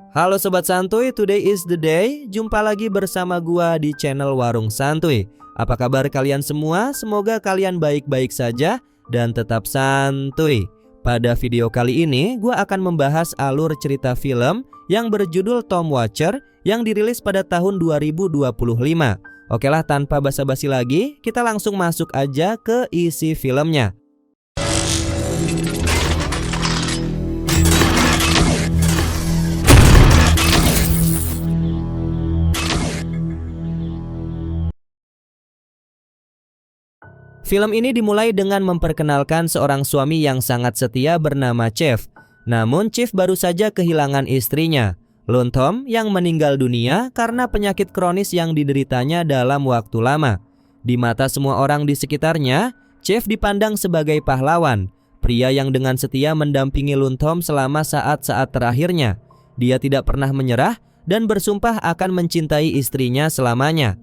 Halo Sobat Santuy, today is the day. Jumpa lagi bersama gua di channel Warung Santuy. Apa kabar kalian semua? Semoga kalian baik-baik saja dan tetap santuy. Pada video kali ini, gua akan membahas alur cerita film yang berjudul Tom Watcher yang dirilis pada tahun 2025. Oke lah, tanpa basa-basi lagi, kita langsung masuk aja ke isi filmnya. Film ini dimulai dengan memperkenalkan seorang suami yang sangat setia bernama Chef. Namun Chef baru saja kehilangan istrinya, Lun Tom, yang meninggal dunia karena penyakit kronis yang dideritanya dalam waktu lama. Di mata semua orang di sekitarnya, Chef dipandang sebagai pahlawan, pria yang dengan setia mendampingi Lun Tom selama saat-saat terakhirnya. Dia tidak pernah menyerah dan bersumpah akan mencintai istrinya selamanya.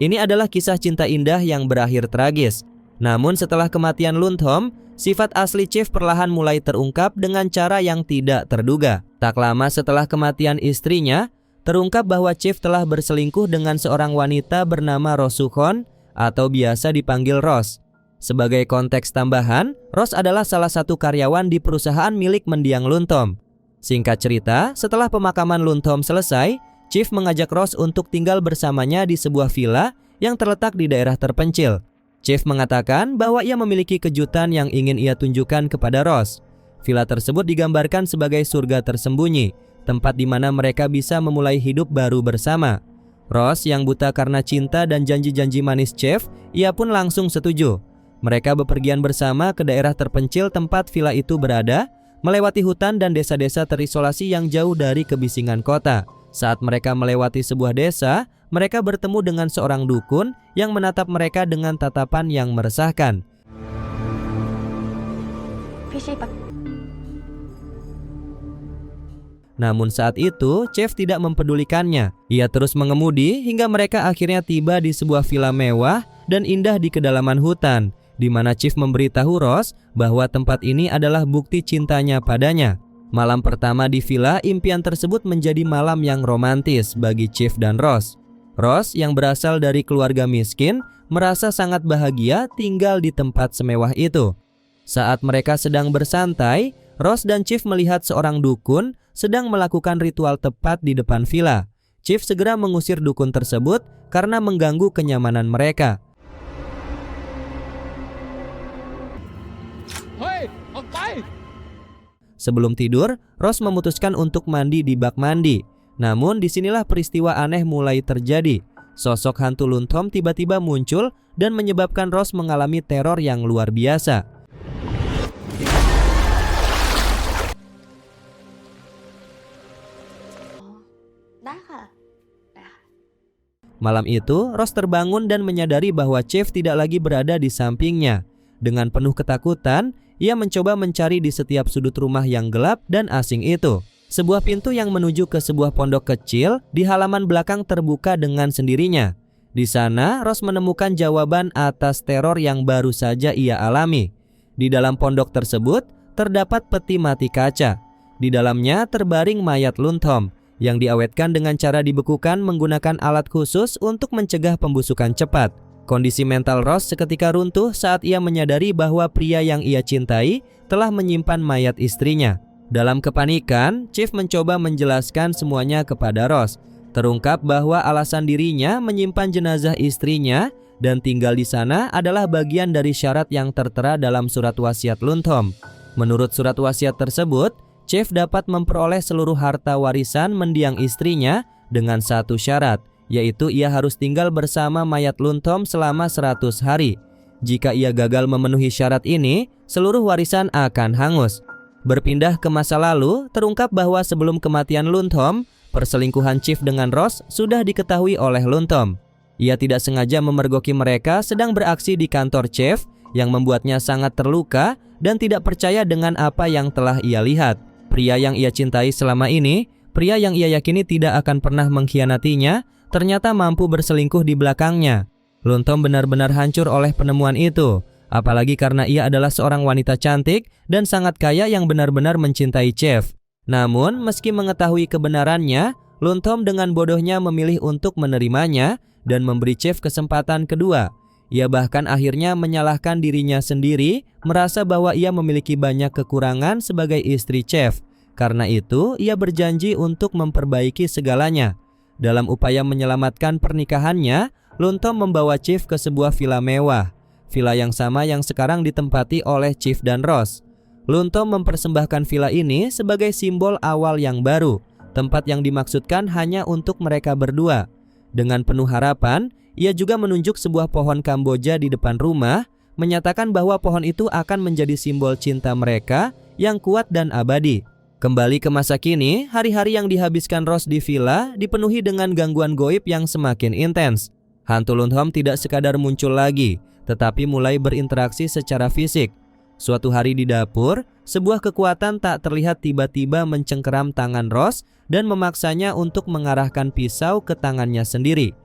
Ini adalah kisah cinta indah yang berakhir tragis. Namun setelah kematian Lun Tom, sifat asli Chef perlahan mulai terungkap dengan cara yang tidak terduga. Tak lama setelah kematian istrinya, terungkap bahwa Chef telah berselingkuh dengan seorang wanita bernama Rose Sukhon atau biasa dipanggil Rose. Sebagai konteks tambahan, Rose adalah salah satu karyawan di perusahaan milik mendiang Lun Tom. Singkat cerita, setelah pemakaman Lun Tom selesai, Chef mengajak Rose untuk tinggal bersamanya di sebuah villa yang terletak di daerah terpencil. Chef mengatakan bahwa ia memiliki kejutan yang ingin ia tunjukkan kepada Rose. Villa tersebut digambarkan sebagai surga tersembunyi, tempat di mana mereka bisa memulai hidup baru bersama. Rose yang buta karena cinta dan janji-janji manis Chef, ia pun langsung setuju. Mereka bepergian bersama ke daerah terpencil tempat villa itu berada, melewati hutan dan desa-desa terisolasi yang jauh dari kebisingan kota. Saat mereka melewati sebuah desa, mereka bertemu dengan seorang dukun yang menatap mereka dengan tatapan yang meresahkan. Namun saat itu, Chef tidak mempedulikannya. Ia terus mengemudi hingga mereka akhirnya tiba di sebuah villa mewah dan indah di kedalaman hutan, di mana Chef memberitahu Rose bahwa tempat ini adalah bukti cintanya padanya. Malam pertama di villa, impian tersebut menjadi malam yang romantis bagi Chef dan Rose. Rose yang berasal dari keluarga miskin merasa sangat bahagia tinggal di tempat semewah itu. Saat mereka sedang bersantai, Rose dan Chef melihat seorang dukun sedang melakukan ritual tepat di depan villa. Chef segera mengusir dukun tersebut karena mengganggu kenyamanan mereka. Sebelum tidur, Rose memutuskan untuk mandi di bak mandi. Namun disinilah peristiwa aneh mulai terjadi. Sosok hantu Lun Tom tiba-tiba muncul dan menyebabkan Rose mengalami teror yang luar biasa. Malam itu, Rose terbangun dan menyadari bahwa Chef tidak lagi berada di sampingnya. Dengan penuh ketakutan, ia mencoba mencari di setiap sudut rumah yang gelap dan asing itu. Sebuah pintu yang menuju ke sebuah pondok kecil di halaman belakang terbuka dengan sendirinya. Di sana, Rose menemukan jawaban atas teror yang baru saja ia alami. Di dalam pondok tersebut, terdapat peti mati kaca. Di dalamnya terbaring mayat Lun Tom yang diawetkan dengan cara dibekukan menggunakan alat khusus untuk mencegah pembusukan cepat. Kondisi mental Rose seketika runtuh saat ia menyadari bahwa pria yang ia cintai telah menyimpan mayat istrinya. Dalam kepanikan, Chef mencoba menjelaskan semuanya kepada Rose. Terungkap bahwa alasan dirinya menyimpan jenazah istrinya dan tinggal di sana adalah bagian dari syarat yang tertera dalam surat wasiat Lun Tom. Menurut surat wasiat tersebut, Chef dapat memperoleh seluruh harta warisan mendiang istrinya dengan satu syarat, yaitu ia harus tinggal bersama mayat Lun Tom selama 100 hari. Jika ia gagal memenuhi syarat ini, seluruh warisan akan hangus. Berpindah ke masa lalu, terungkap bahwa sebelum kematian Lun Tom, perselingkuhan Chef dengan Rose sudah diketahui oleh Lun Tom. Ia tidak sengaja memergoki mereka sedang beraksi di kantor Chef yang membuatnya sangat terluka dan tidak percaya dengan apa yang telah ia lihat. Pria yang ia cintai selama ini, pria yang ia yakini tidak akan pernah mengkhianatinya, ternyata mampu berselingkuh di belakangnya. Lun Tom benar-benar hancur oleh penemuan itu. Apalagi karena ia adalah seorang wanita cantik dan sangat kaya yang benar-benar mencintai Chef. Namun, meski mengetahui kebenarannya, Lundtom dengan bodohnya memilih untuk menerimanya dan memberi Chief kesempatan kedua. Ia bahkan akhirnya menyalahkan dirinya sendiri, merasa bahwa ia memiliki banyak kekurangan sebagai istri Chief. Karena itu, ia berjanji untuk memperbaiki segalanya. Dalam upaya menyelamatkan pernikahannya, Lundtom membawa Chief ke sebuah villa mewah. Villa yang sama yang sekarang ditempati oleh Chief dan Ross. Lundtom mempersembahkan villa ini sebagai simbol awal yang baru, tempat yang dimaksudkan hanya untuk mereka berdua. Dengan penuh harapan, ia juga menunjuk sebuah pohon Kamboja di depan rumah, menyatakan bahwa pohon itu akan menjadi simbol cinta mereka yang kuat dan abadi. Kembali ke masa kini, hari-hari yang dihabiskan Ross di villa dipenuhi dengan gangguan goib yang semakin intens. Hantu Lundtom tidak sekadar muncul lagi, tetapi mulai berinteraksi secara fisik. Suatu hari di dapur, sebuah kekuatan tak terlihat tiba-tiba mencengkeram tangan Ross dan memaksanya untuk mengarahkan pisau ke tangannya sendiri.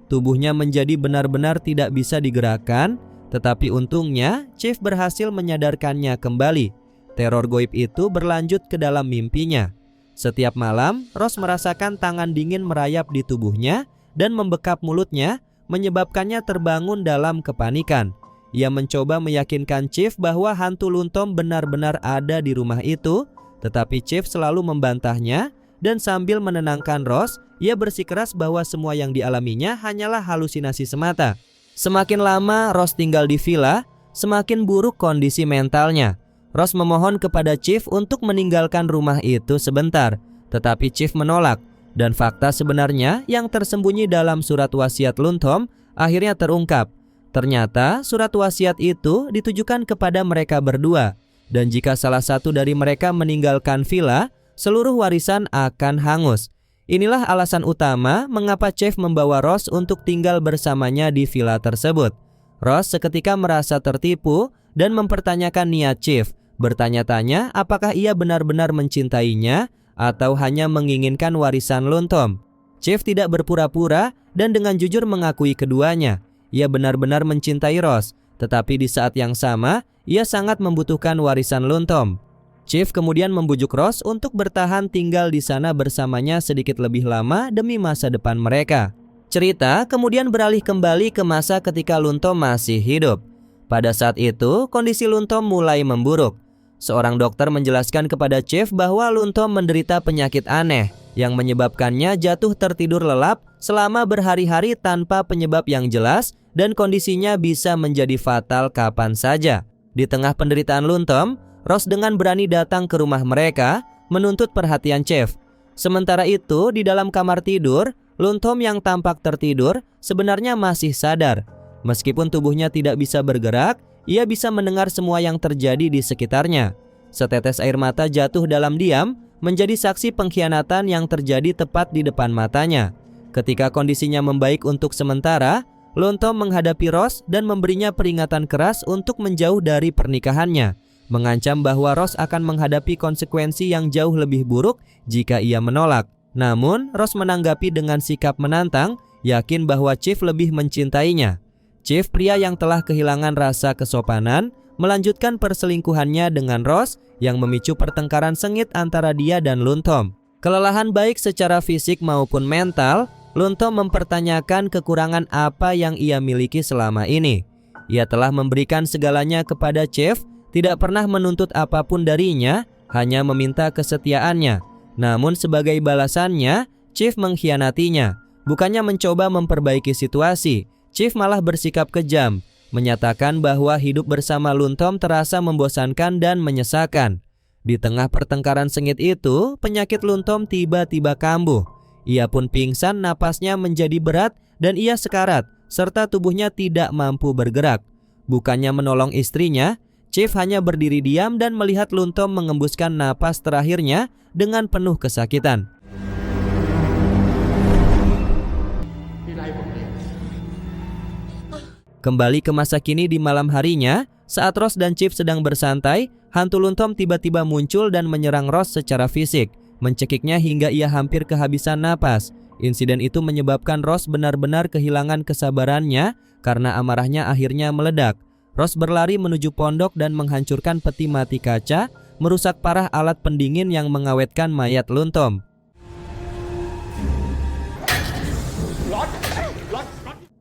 Tubuhnya menjadi benar-benar tidak bisa digerakkan, tetapi untungnya Chief berhasil menyadarkannya kembali. Teror goib itu berlanjut ke dalam mimpinya. Setiap malam, Ross merasakan tangan dingin merayap di tubuhnya dan membekap mulutnya, menyebabkannya terbangun dalam kepanikan. Ia mencoba meyakinkan Chief bahwa hantu Lundtom benar-benar ada di rumah itu, tetapi Chief selalu membantahnya dan sambil menenangkan Ross, ia bersikeras bahwa semua yang dialaminya hanyalah halusinasi semata. Semakin lama Ross tinggal di villa, semakin buruk kondisi mentalnya. Ross memohon kepada Chief untuk meninggalkan rumah itu sebentar, tetapi Chief menolak. Dan fakta sebenarnya yang tersembunyi dalam surat wasiat Lundtom akhirnya terungkap. Ternyata surat wasiat itu ditujukan kepada mereka berdua. Dan jika salah satu dari mereka meninggalkan villa, seluruh warisan akan hangus. Inilah alasan utama mengapa Chief membawa Ross untuk tinggal bersamanya di villa tersebut. Ross seketika merasa tertipu dan mempertanyakan niat Chief. Bertanya-tanya apakah ia benar-benar mencintainya atau hanya menginginkan warisan Lundtom. Chief tidak berpura-pura dan dengan jujur mengakui keduanya. Ia benar-benar mencintai Ross, tetapi di saat yang sama, ia sangat membutuhkan warisan Lundtom. Chief kemudian membujuk Ross untuk bertahan tinggal di sana bersamanya sedikit lebih lama demi masa depan mereka. Cerita kemudian beralih kembali ke masa ketika Lundtom masih hidup. Pada saat itu, kondisi Lundtom mulai memburuk. Seorang dokter menjelaskan kepada Chief bahwa Lundtom menderita penyakit aneh yang menyebabkannya jatuh tertidur lelap selama berhari-hari tanpa penyebab yang jelas dan kondisinya bisa menjadi fatal kapan saja. Di tengah penderitaan Lundtom, Ross dengan berani datang ke rumah mereka menuntut perhatian Chief. Sementara itu, di dalam kamar tidur, Lundtom yang tampak tertidur sebenarnya masih sadar. Meskipun tubuhnya tidak bisa bergerak, ia bisa mendengar semua yang terjadi di sekitarnya. Setetes air mata jatuh dalam diam, menjadi saksi pengkhianatan yang terjadi tepat di depan matanya. Ketika kondisinya membaik untuk sementara, Lundtom menghadapi Ross dan memberinya peringatan keras untuk menjauh dari pernikahannya, mengancam bahwa Ross akan menghadapi konsekuensi yang jauh lebih buruk jika ia menolak. Namun, Ross menanggapi dengan sikap menantang, yakin bahwa Chief lebih mencintainya. Chief, pria yang telah kehilangan rasa kesopanan, melanjutkan perselingkuhannya dengan Ross yang memicu pertengkaran sengit antara dia dan Lundtom. Kelelahan baik secara fisik maupun mental, Lundtom mempertanyakan kekurangan apa yang ia miliki selama ini. Ia telah memberikan segalanya kepada Chief, tidak pernah menuntut apapun darinya, hanya meminta kesetiaannya. Namun sebagai balasannya, Chief mengkhianatinya. Bukannya mencoba memperbaiki situasi, Chief malah bersikap kejam, menyatakan bahwa hidup bersama Lundtom terasa membosankan dan menyesakan. Di tengah pertengkaran sengit itu, penyakit Lundtom tiba-tiba kambuh. Ia pun pingsan, napasnya menjadi berat dan ia sekarat, serta tubuhnya tidak mampu bergerak. Bukannya menolong istrinya, Chief hanya berdiri diam dan melihat Lundtom mengembuskan napas terakhirnya dengan penuh kesakitan. Kembali ke masa kini di malam harinya, saat Ross dan Chief sedang bersantai, hantu Lundtom tiba-tiba muncul dan menyerang Ross secara fisik, mencekiknya hingga ia hampir kehabisan napas. Insiden itu menyebabkan Ross benar-benar kehilangan kesabarannya karena amarahnya akhirnya meledak. Ross berlari menuju pondok dan menghancurkan peti mati kaca, merusak parah alat pendingin yang mengawetkan mayat Luntom.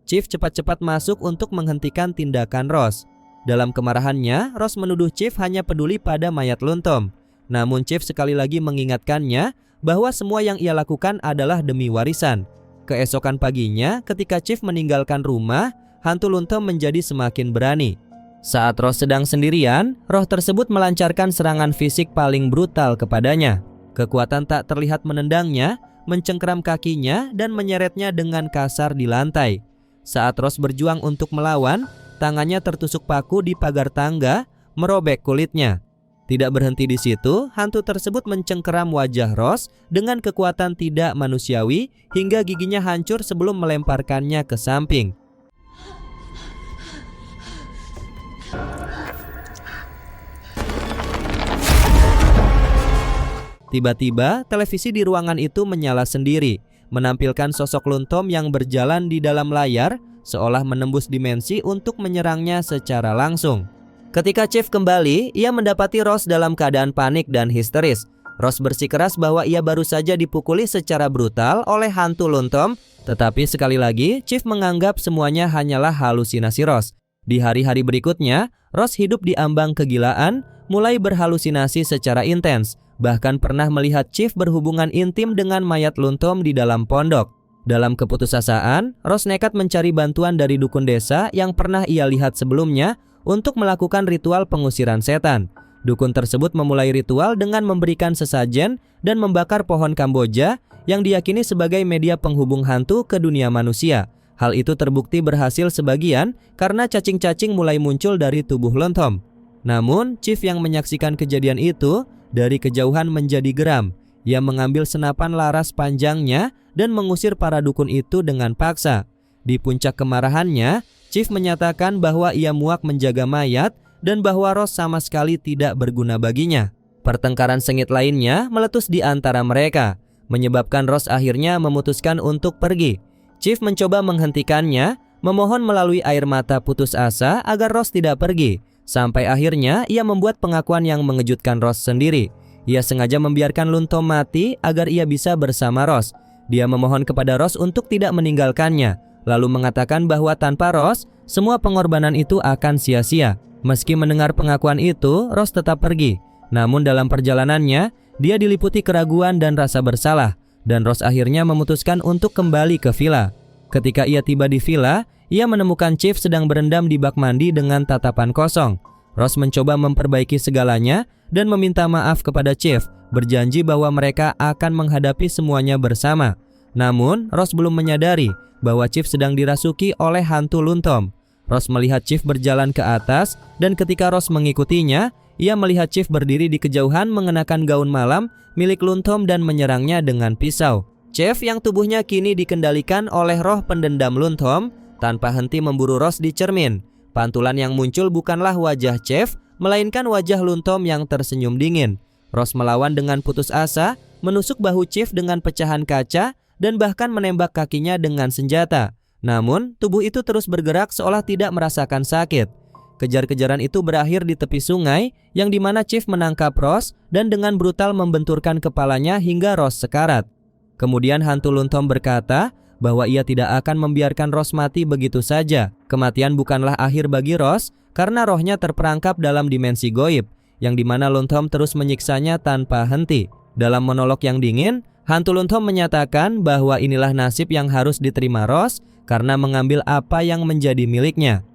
Chief cepat-cepat masuk untuk menghentikan tindakan Ross. Dalam kemarahannya, Ross menuduh Chief hanya peduli pada mayat Luntom. Namun Chief sekali lagi mengingatkannya bahwa semua yang ia lakukan adalah demi warisan. Keesokan paginya, ketika Chief meninggalkan rumah, hantu Luntom menjadi semakin berani. Saat Ross sedang sendirian, roh tersebut melancarkan serangan fisik paling brutal kepadanya. Kekuatan tak terlihat menendangnya, mencengkeram kakinya, dan menyeretnya dengan kasar di lantai. Saat Ross berjuang untuk melawan, tangannya tertusuk paku di pagar tangga, merobek kulitnya. Tidak berhenti di situ, hantu tersebut mencengkeram wajah Ross dengan kekuatan tidak manusiawi hingga giginya hancur sebelum melemparkannya ke samping. Tiba-tiba, televisi di ruangan itu menyala sendiri, menampilkan sosok Luntom yang berjalan di dalam layar, seolah menembus dimensi untuk menyerangnya secara langsung. Ketika Chief kembali, ia mendapati Ross dalam keadaan panik dan histeris. Ross bersikeras bahwa ia baru saja dipukuli secara brutal oleh hantu Luntom, tetapi sekali lagi, Chief menganggap semuanya hanyalah halusinasi Ross. Di hari-hari berikutnya, Ross hidup di ambang kegilaan, mulai berhalusinasi secara intens. Bahkan pernah melihat Chief berhubungan intim dengan mayat Luntom di dalam pondok. Dalam keputusasaan, Ross nekat mencari bantuan dari dukun desa yang pernah ia lihat sebelumnya untuk melakukan ritual pengusiran setan. Dukun tersebut memulai ritual dengan memberikan sesajen dan membakar pohon Kamboja yang diyakini sebagai media penghubung hantu ke dunia manusia. Hal itu terbukti berhasil sebagian karena cacing-cacing mulai muncul dari tubuh Luntom. Namun, Chief yang menyaksikan kejadian itu dari kejauhan menjadi geram. Ia mengambil senapan laras panjangnya dan mengusir para dukun itu dengan paksa. Di puncak kemarahannya, Chief menyatakan bahwa ia muak menjaga mayat dan bahwa Ross sama sekali tidak berguna baginya. Pertengkaran sengit lainnya meletus di antara mereka, menyebabkan Ross akhirnya memutuskan untuk pergi. Chief mencoba menghentikannya, memohon melalui air mata putus asa agar Ross tidak pergi. Sampai akhirnya ia membuat pengakuan yang mengejutkan Ross sendiri. Ia sengaja membiarkan Luntom mati agar ia bisa bersama Ross. Dia memohon kepada Ross untuk tidak meninggalkannya, lalu mengatakan bahwa tanpa Ross, semua pengorbanan itu akan sia-sia. Meski mendengar pengakuan itu, Ross tetap pergi. Namun dalam perjalanannya, dia diliputi keraguan dan rasa bersalah, dan Ross akhirnya memutuskan untuk kembali ke villa. Ketika ia tiba di villa, ia menemukan Chief sedang berendam di bak mandi dengan tatapan kosong. Ross mencoba memperbaiki segalanya dan meminta maaf kepada Chief, berjanji bahwa mereka akan menghadapi semuanya bersama. Namun, Ross belum menyadari bahwa Chief sedang dirasuki oleh hantu Luntom. Ross melihat Chief berjalan ke atas, dan ketika Ross mengikutinya, ia melihat Chief berdiri di kejauhan mengenakan gaun malam milik Luntom dan menyerangnya dengan pisau. Chief yang tubuhnya kini dikendalikan oleh roh pendendam Luntom tanpa henti memburu Ross di cermin. Pantulan yang muncul bukanlah wajah Chief, melainkan wajah Luntom yang tersenyum dingin. Ross melawan dengan putus asa, menusuk bahu Chief dengan pecahan kaca, dan bahkan menembak kakinya dengan senjata. Namun, tubuh itu terus bergerak seolah tidak merasakan sakit. Kejar-kejaran itu berakhir di tepi sungai, yang dimana Chief menangkap Ross dan dengan brutal membenturkan kepalanya hingga Ross sekarat. Kemudian hantu Luntom berkata bahwa ia tidak akan membiarkan Ross mati begitu saja. Kematian bukanlah akhir bagi Ross karena rohnya terperangkap dalam dimensi goib, yang dimana Luntom terus menyiksanya tanpa henti. Dalam monolog yang dingin, hantu Luntom menyatakan bahwa inilah nasib yang harus diterima Ross karena mengambil apa yang menjadi miliknya.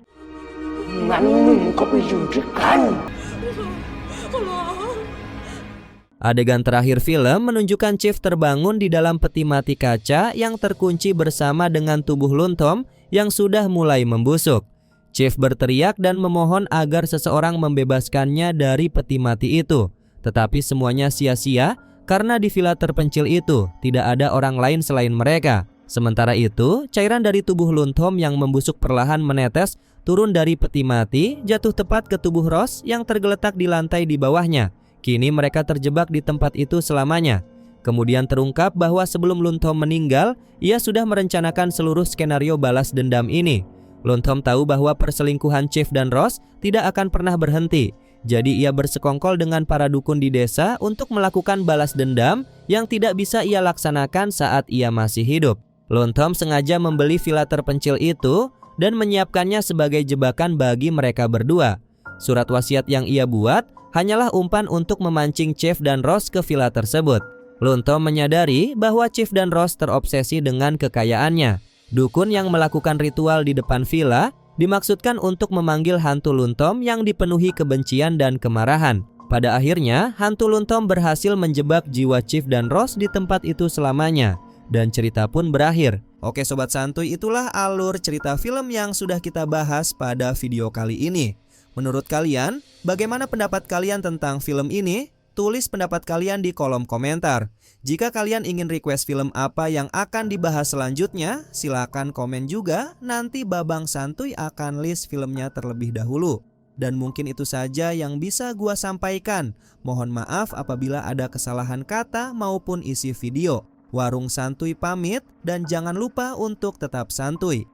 Adegan terakhir film menunjukkan Chief terbangun di dalam peti mati kaca yang terkunci bersama dengan tubuh Luntom yang sudah mulai membusuk. Chief berteriak dan memohon agar seseorang membebaskannya dari peti mati itu. Tetapi semuanya sia-sia karena di villa terpencil itu tidak ada orang lain selain mereka. Sementara itu, cairan dari tubuh Luntom yang membusuk perlahan menetes turun dari peti mati, jatuh tepat ke tubuh Ross yang tergeletak di lantai di bawahnya. Kini mereka terjebak di tempat itu selamanya. Kemudian terungkap bahwa sebelum Luntom meninggal, ia sudah merencanakan seluruh skenario balas dendam ini. Lontom tahu bahwa perselingkuhan Chief dan Rose tidak akan pernah berhenti. Jadi ia bersekongkol dengan para dukun di desa untuk melakukan balas dendam yang tidak bisa ia laksanakan saat ia masih hidup. Lontom sengaja membeli villa terpencil itu dan menyiapkannya sebagai jebakan bagi mereka berdua. Surat wasiat yang ia buat hanyalah umpan untuk memancing Chief dan Rose ke villa tersebut. Lontom menyadari bahwa Chief dan Rose terobsesi dengan kekayaannya. Dukun yang melakukan ritual di depan villa dimaksudkan untuk memanggil hantu Lontom yang dipenuhi kebencian dan kemarahan. Pada akhirnya, hantu Lontom berhasil menjebak jiwa Chief dan Rose di tempat itu selamanya. Dan cerita pun berakhir. Oke Sobat Santuy, itulah alur cerita film yang sudah kita bahas pada video kali ini. Menurut kalian, bagaimana pendapat kalian tentang film ini? Tulis pendapat kalian di kolom komentar. Jika kalian ingin request film apa yang akan dibahas selanjutnya, silakan komen juga. Nanti Babang Santuy akan list filmnya terlebih dahulu. Dan mungkin itu saja yang bisa gua sampaikan. Mohon maaf apabila ada kesalahan kata maupun isi video. Warung Santuy pamit dan jangan lupa untuk tetap santuy.